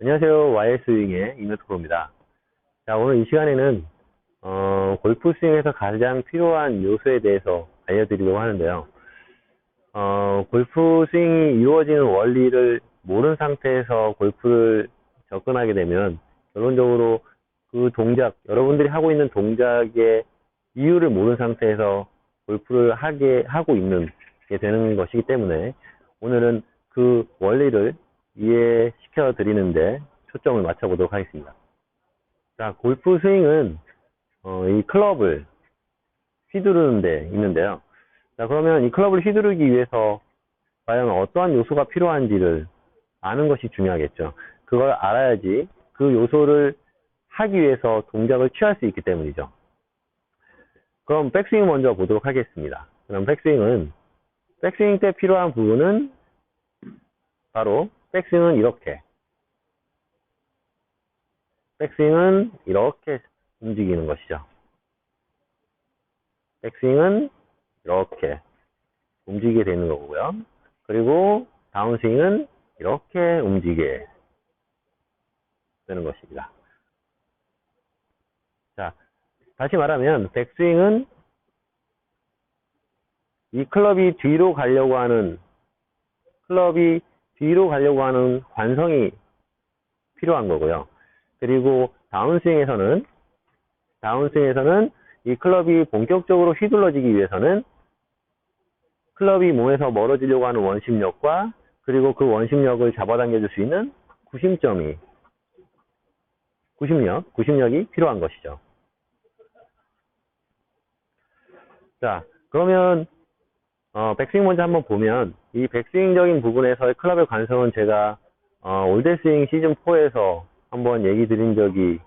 안녕하세요. YS 스윙의 이노트프로입니다. 자, 오늘 이 시간에는 골프 스윙에서 가장 필요한 요소에 대해서 알려드리려고 하는데요. 골프 스윙이 이루어지는 원리를 모르는 상태에서 골프를 접근하게 되면 결론적으로 그 동작, 여러분들이 하고 있는 동작의 이유를 모르는 상태에서 골프를 하고 있는 게 되는 것이기 때문에 오늘은 그 원리를 이해시켜 드리는데 초점을 맞춰보도록 하겠습니다. 자, 골프 스윙은 이 클럽을 휘두르는 데 있는데요. 자, 그러면 이 클럽을 휘두르기 위해서 과연 어떠한 요소가 필요한지를 아는 것이 중요하겠죠. 그걸 알아야지 그 요소를 하기 위해서 동작을 취할 수 있기 때문이죠. 그럼 백스윙 먼저 보도록 하겠습니다. 그럼 백스윙 때 필요한 부분은 바로 백스윙은 이렇게 움직이는 것이죠. 백스윙은 이렇게 움직이게 되는 거고요. 그리고 다운스윙은 이렇게 움직이게 되는 것입니다. 자, 다시 말하면 백스윙은 이 클럽이 뒤로 가려고 하는 관성이 필요한 거고요. 그리고 다운스윙에서는 이 클럽이 본격적으로 휘둘러지기 위해서는 클럽이 몸에서 멀어지려고 하는 원심력과 그리고 그 원심력을 잡아당겨 줄 수 있는 구심력이 필요한 것이죠. 자, 그러면 백스윙 먼저 한번 보면 이 백스윙적인 부분에서의 클럽의 관성은 제가 올댓스윙 시즌4에서 한번 얘기 드린 적이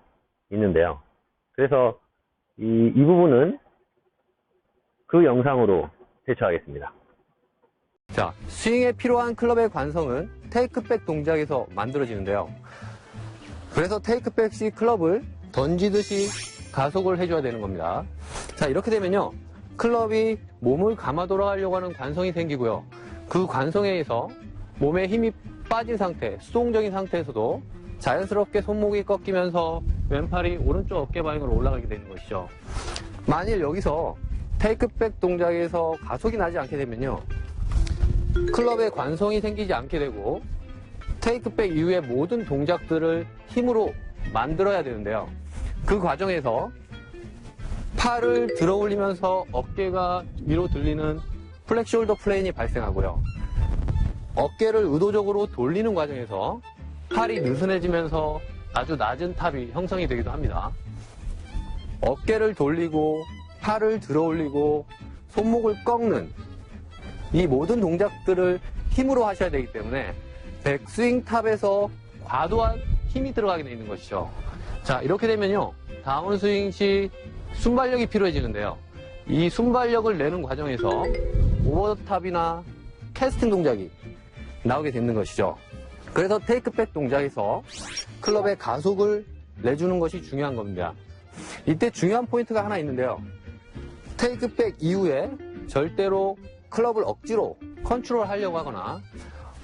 있는데요. 그래서 이 부분은 그 영상으로 대처하겠습니다. 자, 스윙에 필요한 클럽의 관성은 테이크백 동작에서 만들어지는데요. 그래서 테이크백 시 클럽을 던지듯이 가속을 해줘야 되는 겁니다. 자, 이렇게 되면요, 클럽이 몸을 감아 돌아가려고 하는 관성이 생기고요. 그 관성에 의해서 몸에 힘이 빠진 상태, 수동적인 상태에서도 자연스럽게 손목이 꺾이면서 왼팔이 오른쪽 어깨 방향으로 올라가게 되는 것이죠. 만일 여기서 테이크백 동작에서 가속이 나지 않게 되면요, 클럽의 관성이 생기지 않게 되고 테이크백 이후의 모든 동작들을 힘으로 만들어야 되는데요. 그 과정에서 팔을 들어 올리면서 어깨가 위로 들리는 플렉 숄더 플레인이 발생하고요. 어깨를 의도적으로 돌리는 과정에서 팔이 느슨해지면서 아주 낮은 탑이 형성이 되기도 합니다. 어깨를 돌리고 팔을 들어 올리고 손목을 꺾는 이 모든 동작들을 힘으로 하셔야 되기 때문에 백스윙 탑에서 과도한 힘이 들어가게 되어 있는 것이죠. 자, 이렇게 되면요, 다운스윙 시 순발력이 필요해지는데요. 이 순발력을 내는 과정에서 오버탑이나 캐스팅 동작이 나오게 되는 것이죠. 그래서 테이크백 동작에서 클럽의 가속을 내주는 것이 중요한 겁니다. 이때 중요한 포인트가 하나 있는데요. 테이크백 이후에 절대로 클럽을 억지로 컨트롤 하려고 하거나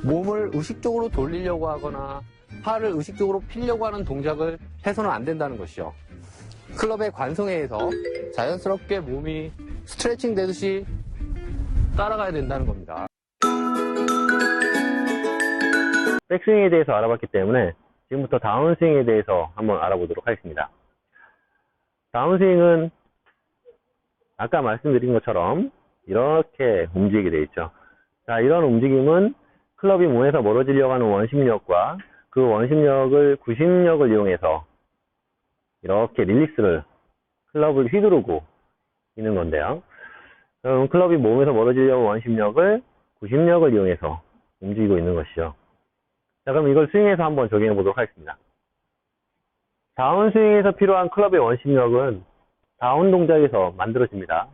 몸을 의식적으로 돌리려고 하거나 팔을 의식적으로 피려고 하는 동작을 해서는 안 된다는 것이죠. 클럽의 관성에 의해서 자연스럽게 몸이 스트레칭 되듯이 따라가야 된다는 겁니다. 백스윙에 대해서 알아봤기 때문에 지금부터 다운스윙에 대해서 한번 알아보도록 하겠습니다. 다운스윙은 아까 말씀드린 것처럼 이렇게 움직이게 되어 있죠. 자, 이런 움직임은 클럽이 몸에서 멀어지려고 하는 원심력과 그 원심력을 구심력을 이용해서 이렇게 클럽을 휘두르고 있는 건데요. 그럼 클럽이 몸에서 멀어지려고 하는 원심력을 구심력을 이용해서 움직이고 있는 것이죠. 자, 그럼 이걸 스윙에서 한번 적용해 보도록 하겠습니다. 다운스윙에서 필요한 클럽의 원심력은 다운 동작에서 만들어집니다.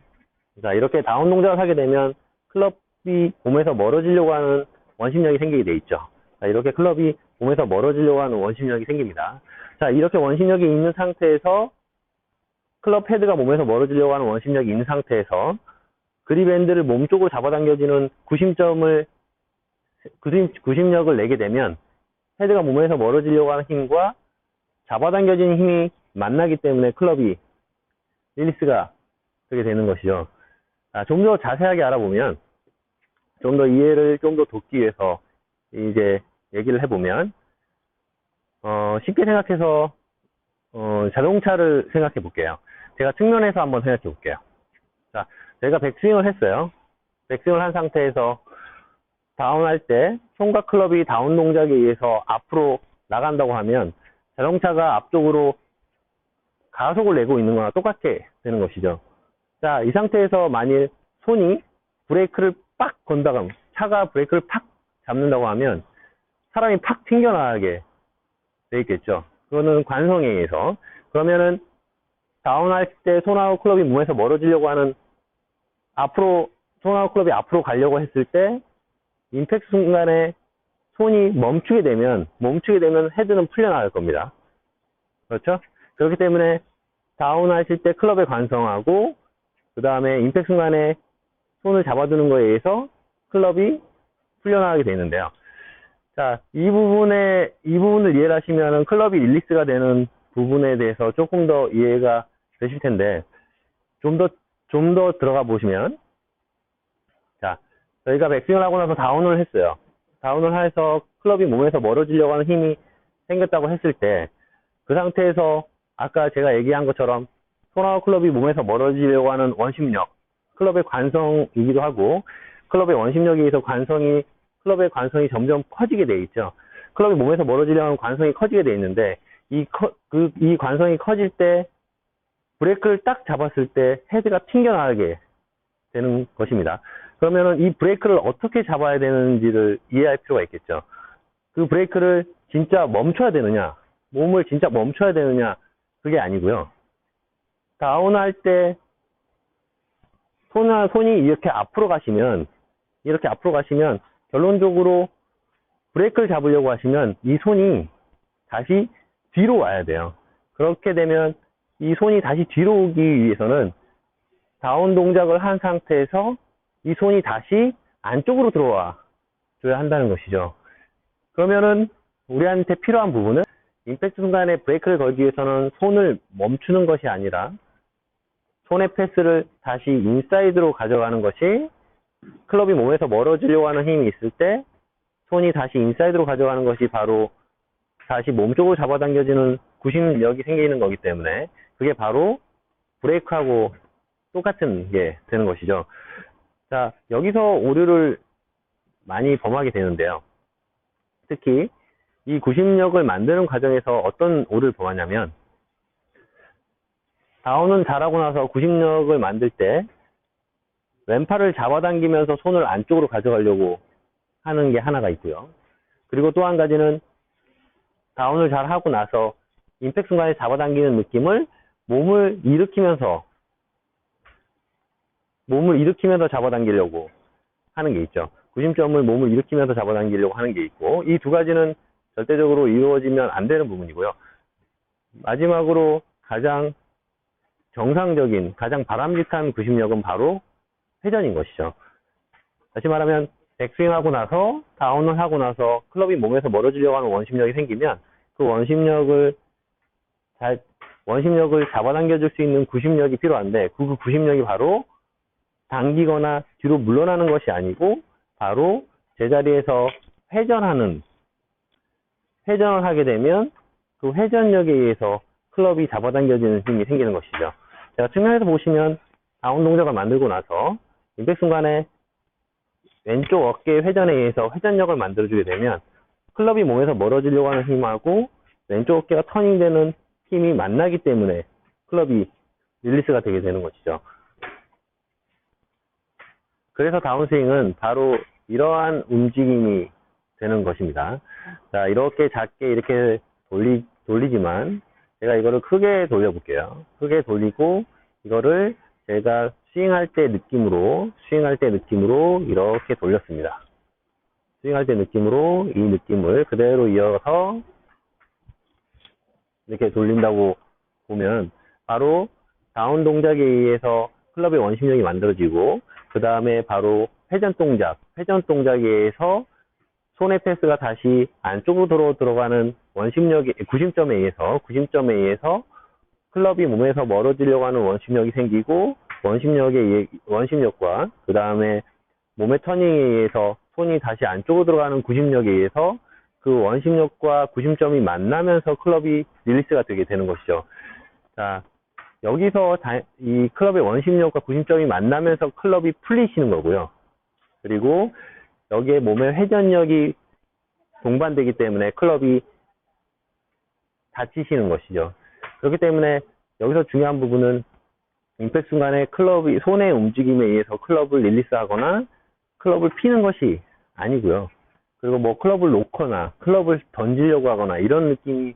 자, 이렇게 다운 동작을 하게 되면 클럽이 몸에서 멀어지려고 하는 원심력이 생기게 돼 있죠. 자, 이렇게 클럽이 몸에서 멀어지려고 하는 원심력이 생깁니다. 자, 이렇게 원심력이 있는 상태에서 클럽 헤드가 몸에서 멀어지려고 하는 원심력이 있는 상태에서 그립핸드를 몸쪽으로 잡아당겨지는 구심력을 내게 되면 헤드가 몸에서 멀어지려고 하는 힘과 잡아당겨지는 힘이 만나기 때문에 클럽이 릴리스가 되게 되는 것이죠. 좀 더 자세하게 알아보면, 좀 더 이해를 좀 더 돕기 위해서 이제 얘기를 해보면, 쉽게 생각해서 자동차를 생각해 볼게요. 제가 측면에서 한번 생각해 볼게요. 자, 저희가 백스윙을 했어요. 백스윙을 한 상태에서 다운할 때 손과 클럽이 다운 동작에 의해서 앞으로 나간다고 하면 자동차가 앞쪽으로 가속을 내고 있는 거나 똑같게 되는 것이죠. 자, 이 상태에서 만일 손이 브레이크를 빡 건다가 차가 브레이크를 팍 잡는다고 하면 사람이 팍 튕겨나가게 돼 있겠죠. 그거는 관성에 의해서. 그러면은 다운할 때 손하고 클럽이 몸에서 멀어지려고 하는 손하고 클럽이 앞으로 가려고 했을 때 임팩트 순간에 손이 멈추게 되면 헤드는 풀려나갈 겁니다. 그렇죠? 그렇기 때문에 다운하실 때 클럽의 관성하고 그 다음에 임팩트 순간에 손을 잡아두는 거에 의해서 클럽이 풀려나가게 되는데요. 자, 이 부분을 이해를 하시면은 클럽이 릴리스가 되는 부분에 대해서 조금 더 이해가 되실 텐데, 좀 더 들어가 보시면, 자, 저희가 백스윙을 하고 나서 다운을 했어요. 다운을 해서 클럽이 몸에서 멀어지려고 하는 힘이 생겼다고 했을 때, 그 상태에서 아까 제가 얘기한 것처럼 손하고 클럽이 몸에서 멀어지려고 하는 원심력, 클럽의 관성이기도 하고, 클럽의 원심력에 의해서 클럽의 관성이 점점 커지게 돼 있죠. 클럽이 몸에서 멀어지려고 하는 관성이 커지게 돼 있는데, 이 관성이 커질 때, 브레이크를 딱 잡았을 때 헤드가 튕겨나가게 되는 것입니다. 그러면은 이 브레이크를 어떻게 잡아야 되는지를 이해할 필요가 있겠죠. 그 브레이크를 진짜 멈춰야 되느냐, 몸을 진짜 멈춰야 되느냐, 그게 아니고요. 다운할 때 손이 이렇게 앞으로 가시면 결론적으로 브레이크를 잡으려고 하시면 이 손이 다시 뒤로 와야 돼요. 그렇게 되면 이 손이 다시 뒤로 오기 위해서는 다운 동작을 한 상태에서 이 손이 다시 안쪽으로 들어와 줘야 한다는 것이죠. 그러면은 우리한테 필요한 부분은 임팩트 순간에 브레이크를 걸기 위해서는 손을 멈추는 것이 아니라 손의 패스를 다시 인사이드로 가져가는 것이, 클럽이 몸에서 멀어지려고 하는 힘이 있을 때 손이 다시 인사이드로 가져가는 것이 바로 다시 몸쪽으로 잡아당겨지는 구심력이 생기는 거기 때문에 그게 바로 브레이크하고 똑같은 게 되는 것이죠. 자, 여기서 오류를 많이 범하게 되는데요. 특히 이 구심력을 만드는 과정에서 어떤 오류를 범하냐면, 다운은 잘하고 나서 구심력을 만들 때 왼팔을 잡아당기면서 손을 안쪽으로 가져가려고 하는 게 하나가 있고요. 그리고 또 한 가지는 다운을 잘 하고 나서 임팩트 순간에 잡아당기는 느낌을 몸을 일으키면서 잡아당기려고 하는 게 있죠. 구심점을 몸을 일으키면서 잡아당기려고 하는 게 있고, 이 두 가지는 절대적으로 이루어지면 안 되는 부분이고요. 마지막으로 가장 정상적인, 가장 바람직한 구심력은 바로 회전인 것이죠. 다시 말하면 백스윙하고 나서 다운을 하고 나서 클럽이 몸에서 멀어지려고 하는 원심력이 생기면 그 원심력을 잡아당겨 줄 수 있는 구심력이 필요한데, 그 구심력이 바로 당기거나 뒤로 물러나는 것이 아니고 바로 제자리에서 회전을 하게 되면 그 회전력에 의해서 클럽이 잡아당겨지는 힘이 생기는 것이죠. 제가 측면에서 보시면 다운 동작을 만들고 나서 임팩트 순간에 왼쪽 어깨 회전에 의해서 회전력을 만들어주게 되면 클럽이 몸에서 멀어지려고 하는 힘하고 왼쪽 어깨가 터닝되는 힘이 만나기 때문에 클럽이 릴리스가 되게 되는 것이죠. 그래서 다운스윙은 바로 이러한 움직임이 되는 것입니다. 자, 이렇게 작게 이렇게 돌리지만 제가 이거를 크게 돌려볼게요. 크게 돌리고 이거를 제가 스윙할 때 느낌으로 이렇게 돌렸습니다. 스윙할 때 느낌으로 이 느낌을 그대로 이어서 이렇게 돌린다고 보면 바로 다운 동작에 의해서 클럽의 원심력이 만들어지고, 그 다음에 바로 회전 동작에 의해서 손의 패스가 다시 안쪽으로 들어가는 원심력의 구심점에 의해서 클럽이 몸에서 멀어지려고 하는 원심력이 생기고, 원심력과 그 다음에 몸의 터닝에 의해서 손이 다시 안쪽으로 들어가는 구심력에 의해서 그 원심력과 구심점이 만나면서 클럽이 릴리스가 되게 되는 것이죠. 자, 여기서 이 클럽의 원심력과 구심점이 만나면서 클럽이 풀리시는 거고요. 그리고 여기에 몸의 회전력이 동반되기 때문에 클럽이 다치시는 것이죠. 그렇기 때문에 여기서 중요한 부분은 임팩트 순간에 클럽이 손의 움직임에 의해서 클럽을 릴리스하거나 클럽을 피는 것이 아니고요. 그리고 뭐 클럽을 놓거나 클럽을 던지려고 하거나 이런 느낌이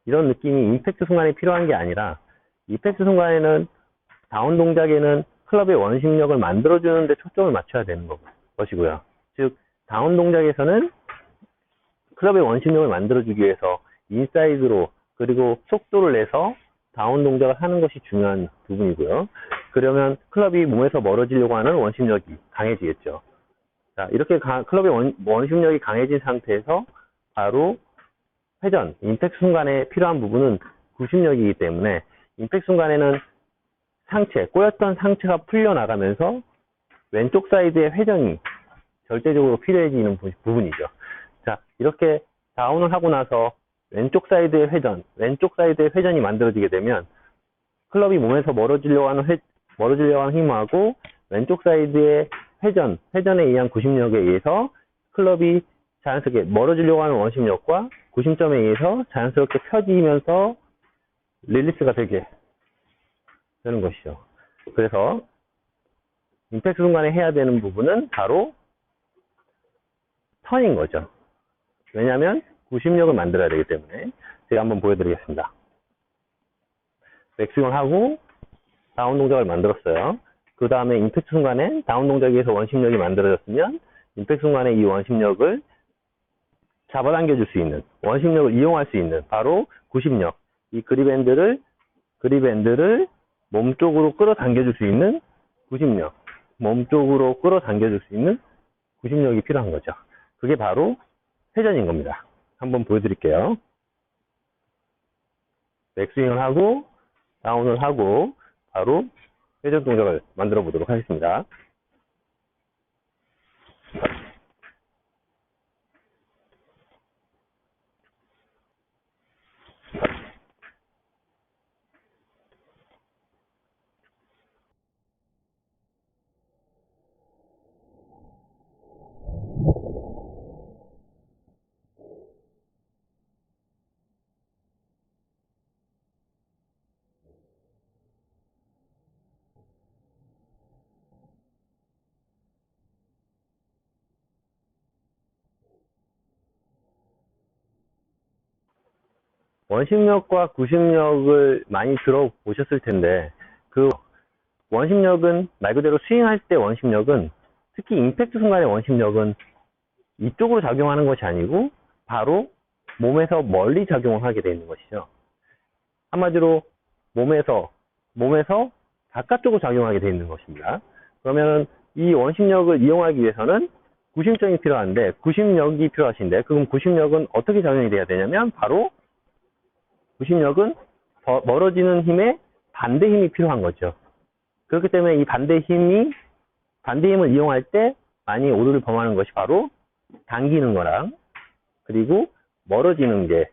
임팩트 순간에 필요한 게 아니라, 임팩트 순간에는 다운 동작에는 클럽의 원심력을 만들어주는 데 초점을 맞춰야 되는 것이고요. 즉 다운 동작에서는 클럽의 원심력을 만들어주기 위해서 인사이드로 그리고 속도를 내서 다운 동작을 하는 것이 중요한 부분이고요. 그러면 클럽이 몸에서 멀어지려고 하는 원심력이 강해지겠죠. 자, 이렇게 클럽의 원심력이 강해진 상태에서 바로 회전, 임팩트 순간에 필요한 부분은 구심력이기 때문에 임팩트 순간에는 꼬였던 상체가 풀려나가면서 왼쪽 사이드의 회전이 절대적으로 필요해지는 부분이죠. 자, 이렇게 다운을 하고 나서 왼쪽 사이드의 회전이 만들어지게 되면 클럽이 몸에서 멀어지려고 하는 힘하고 왼쪽 사이드의 회전에 의한 구심력에 의해서 클럽이 자연스럽게 멀어지려고 하는 원심력과 구심점에 의해서 자연스럽게 펴지면서 릴리스가 되게 되는 것이죠. 그래서 임팩트 순간에 해야 되는 부분은 바로 턴인 거죠. 왜냐하면 구심력을 만들어야 되기 때문에. 제가 한번 보여드리겠습니다. 백스윙을 하고 다운 동작을 만들었어요. 그 다음에 임팩트 순간에 다운 동작에 의해서 원심력이 만들어졌으면 임팩트 순간에 이 원심력을 잡아당겨 줄 수 있는, 원심력을 이용할 수 있는 바로 구심력, 이 그립핸들을 몸쪽으로 끌어당겨 줄 수 있는 구심력, 몸쪽으로 끌어당겨 줄 수 있는 구심력이 필요한 거죠. 그게 바로 회전인 겁니다. 한번 보여드릴게요. 백스윙을 하고 다운을 하고 바로 회전 동작을 만들어 보도록 하겠습니다. 원심력과 구심력을 많이 들어보셨을 텐데, 그 원심력은 말 그대로 스윙할 때 원심력은, 특히 임팩트 순간의 원심력은 이쪽으로 작용하는 것이 아니고 바로 몸에서 멀리 작용을 하게 되어 있는 것이죠. 한마디로 몸에서 바깥쪽으로 작용하게 되어 있는 것입니다. 그러면 이 원심력을 이용하기 위해서는 구심점이 필요한데, 구심력이 필요하신데, 그럼 구심력은 어떻게 작용이 돼야 되냐면 바로 구심력은 멀어지는 힘에 반대 힘이 필요한 거죠. 그렇기 때문에 이 반대 힘을 이용할 때 많이 오류를 범하는 것이 바로 당기는 거랑 그리고 멀어지는 게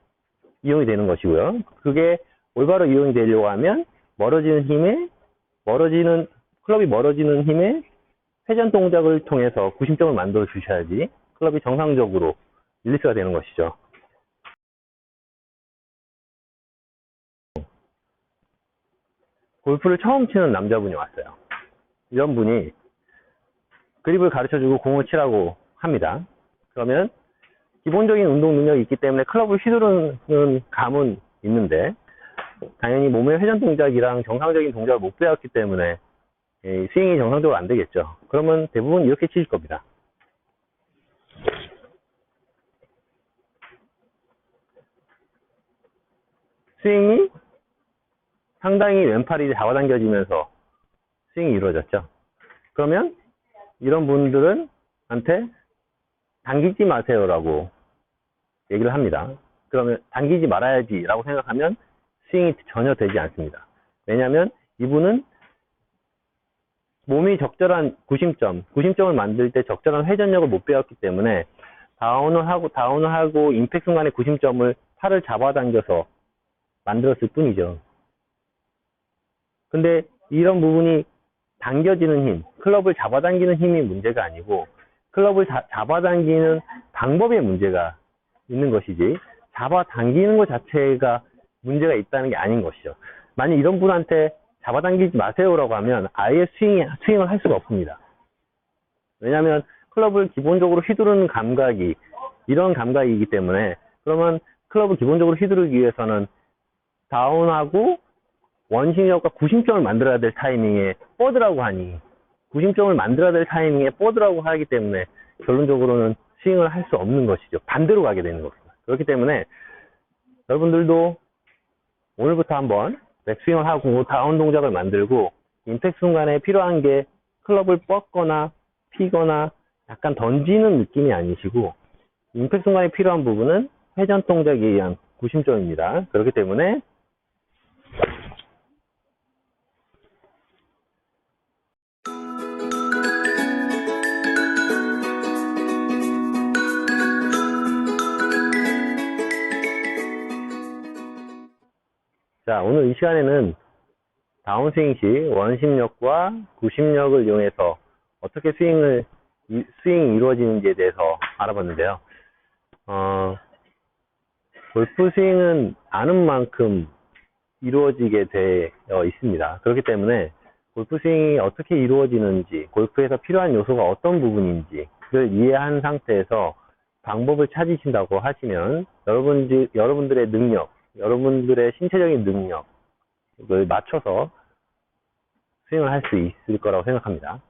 이용이 되는 것이고요. 그게 올바로 이용이 되려고 하면 클럽이 멀어지는 힘에 회전 동작을 통해서 구심점을 만들어 주셔야지 클럽이 정상적으로 릴리스가 되는 것이죠. 골프를 처음 치는 남자분이 왔어요. 이런 분이 그립을 가르쳐주고 공을 치라고 합니다. 그러면 기본적인 운동 능력이 있기 때문에 클럽을 휘두르는 감은 있는데, 당연히 몸의 회전 동작이랑 정상적인 동작을 못 배웠기 때문에 스윙이 정상적으로 안 되겠죠. 그러면 대부분 이렇게 치실 겁니다. 스윙이 상당히 왼팔이 잡아당겨지면서 스윙이 이루어졌죠. 그러면 이런 분들한테 당기지 마세요라고 얘기를 합니다. 그러면 당기지 말아야지라고 생각하면 스윙이 전혀 되지 않습니다. 왜냐하면 이분은 몸이 적절한 구심점을 만들 때 적절한 회전력을 못 배웠기 때문에 다운을 하고 임팩 순간의 구심점을 팔을 잡아당겨서 만들었을 뿐이죠. 근데 이런 부분이 당겨지는 힘, 클럽을 잡아당기는 힘이 문제가 아니고 클럽을 잡아당기는 방법에 문제가 있는 것이지 잡아당기는 것 자체가 문제가 있다는 게 아닌 것이죠. 만약 이런 분한테 잡아당기지 마세요라고 하면 아예 스윙을 할 수가 없습니다. 왜냐하면 클럽을 기본적으로 휘두르는 감각이 이런 감각이기 때문에 그러면 클럽을 기본적으로 휘두르기 위해서는 다운하고 원심력과 구심점을 만들어야 될 타이밍에 뻗으라고 하니 구심점을 만들어야 될 타이밍에 뻗으라고 하기 때문에 결론적으로는 스윙을 할 수 없는 것이죠. 반대로 가게 되는 것입니다. 그렇기 때문에 여러분들도 오늘부터 한번 백스윙을 하고 다운 동작을 만들고 임팩트 순간에 필요한 게 클럽을 뻗거나 피거나 약간 던지는 느낌이 아니시고 임팩트 순간에 필요한 부분은 회전 동작에 의한 구심점입니다. 그렇기 때문에 자, 오늘 이 시간에는 다운스윙 시 원심력과 구심력을 이용해서 어떻게 스윙이 이루어지는지에 대해서 알아봤는데요. 골프 스윙은 아는 만큼 이루어지게 되어 있습니다. 그렇기 때문에 골프 스윙이 어떻게 이루어지는지, 골프에서 필요한 요소가 어떤 부분인지를 이해한 상태에서 방법을 찾으신다고 하시면 여러분들의 능력, 여러분들의 신체적인 능력을 맞춰서 스윙을 할 수 있을 거라고 생각합니다.